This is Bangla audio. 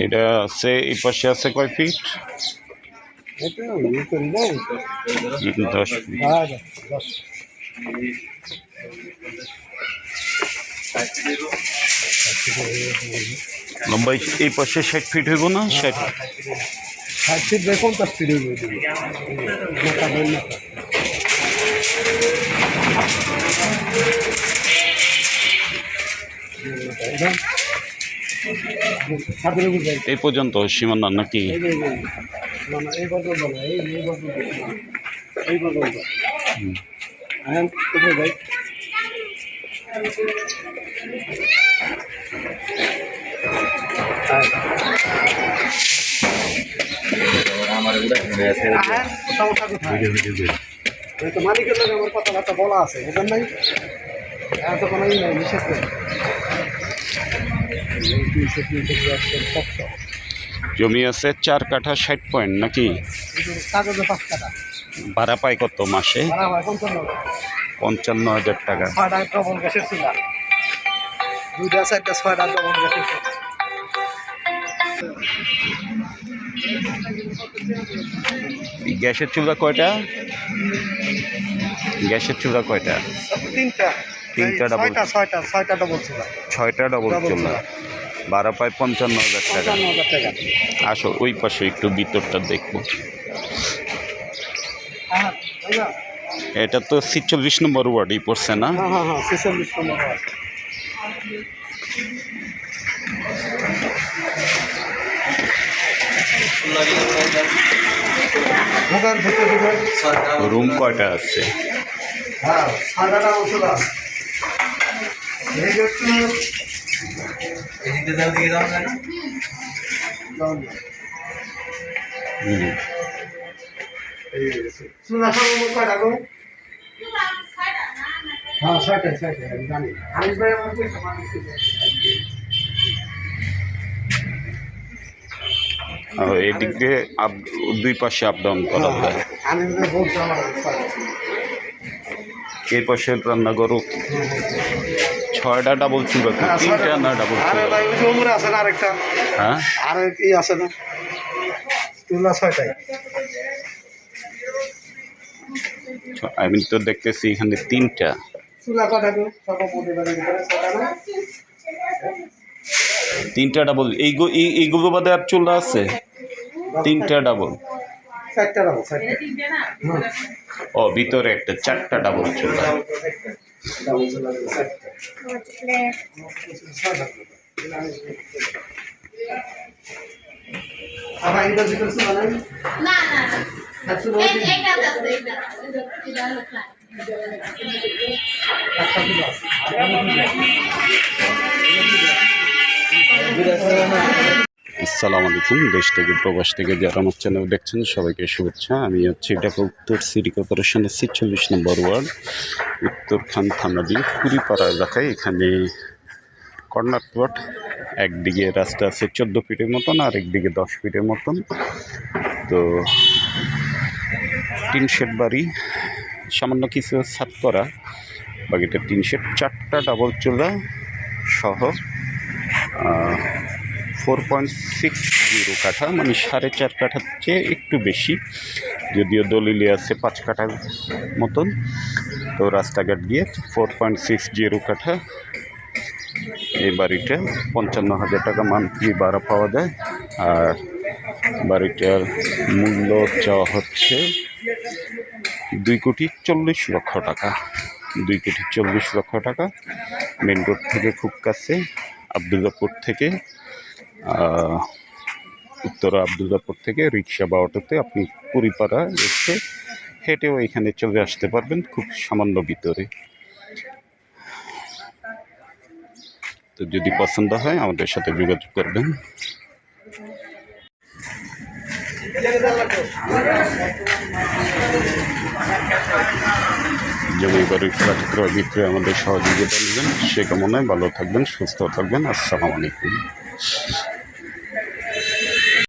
এটা আছে এই পাশে আছে কয় ফিট? 10 ফিট। লম্বাই এই পাশে 60 ফিট হইব না? 60 ফিট দেখুন 50 ফিট হইব। এই পর্যন্ত সীমানা নাকি? মালিকের লোক আমার কথাবার্তা বলা আছে, বুঝলেন নাই? এত কোনো নিষেধ নেই। জমি আছে 4 কাঠা 60 পয়েন্ট নাকি? কাগজে 5 কাঠা। ভাড়া পাই কত মাসে? 55,000 টাকা। 6টা ডবল গ্যাসের চুলা, 2টা 4টা 6টা ডবল গ্যাসের চুলা। গ্যাসের চুলা কয়টা? গ্যাসের চুলা কয়টা? 3টা। 3টা ডবল। 6টা ডবল চুলা। 6টা ডবল চুলা, ভাড়া পায় 55,000 টাকা। 55,000 টাকা। আসো ওই পাশে একটু ভিতরটা দেখবো। এটা তো 46 নম্বর ওয়ার্ডই পড়ছে না? হ্যাঁ 46 নম্বর ওয়ার্ড। রুম কয়টা আছে? হ্যাঁ 6টা ডবল চুলা। চুলা সর্বমোট কয়টা গো? হ্যাঁ 6টা আমি জানি। আমি ভাই আমার পয়সা মানছি। এদিক দিয়ে দুই পাশে আপ ডাউন করা যায়। আমি বলছি আমার এই পাশে রান্না করো 6টা ডাবল চুলা, 3টা না ডাবল চুলা? ভাই ওই যে উমরে আছে না আরেকটা? হ্যাঁ আর কি আছে না? চুলা 6টাই। আমি তো দেখতেছি এখানে 3টা। চুলা কয়টা গো? সব পরিবারের ভিতরে 6টা না? 3টা ডাবল। এইগুলো বাদে আর চুলা আছে? 3টা ডাবল। 4টা ডাবল। 4টা। ও ভিতরে একটা 4টা ডাবল চুলা। ডাবল চুলা 4টা। আবার এটা ভিতরে চুলা নাই? না এইটা আছে এইটা আসসালামু আলাইকুম। দেশ থেকে প্রবাস থেকে যারা আমার চ্যানেল দেখছেন সবাইকে শুভেচ্ছা। আমি হচ্ছে ঢাকা উত্তর সিটি কর্পোরেশনের 46 নম্বর ওয়ার্ড উত্তরখান থানাধীন কুড়িপাড়া এলাকায়। এখানে কর্নার প্লট, একদিকে রাস্তা আছে 14 ফিটের মতন আর একদিকে 10 ফিটের মতন। তো টিন শেড বাড়ি, সামান্য কিছু ছাদ করা, বাকিটা টিন শেড। 4টা ডাবল চুলা সহ 4.60 কাঠা, মানে 4.5 কাঠার চেয়ে একটু বেশি, যদিও দলিলে আছে 5 কাঠার মতন। তো রাস্তাঘাট দিয়ে 4.60 কাঠা। এই বাড়িটা 55,000 টাকা মান্থলি ভাড়া পাওয়া যায়। আর বাড়িটার মূল্য চাওয়া হচ্ছে 2,40,00,000 টাকা। 2,40,00,000 টাকা। মেন রোড থেকে খুব কাছে, আবদুল্লাপুর থেকে উত্তরা আবদুল্লাপুর থেকে রিক্সা বা অটোতে আপনি কুড়িপাড়া এসে হেঁটেও এখানে চলে আসতে পারবেন, খুব সামান্য ভিতরে। তো যদি পছন্দ হয় আমাদের সাথে যোগাযোগ করবেন। জমি বাড়ির ফ্ল্যাট ক্রয় বিক্রয় আমাদের সহযোগিতা নেবেন সে কামনায় ভালো থাকবেন, সুস্থ থাকবেন। আসসালামু আলাইকুম।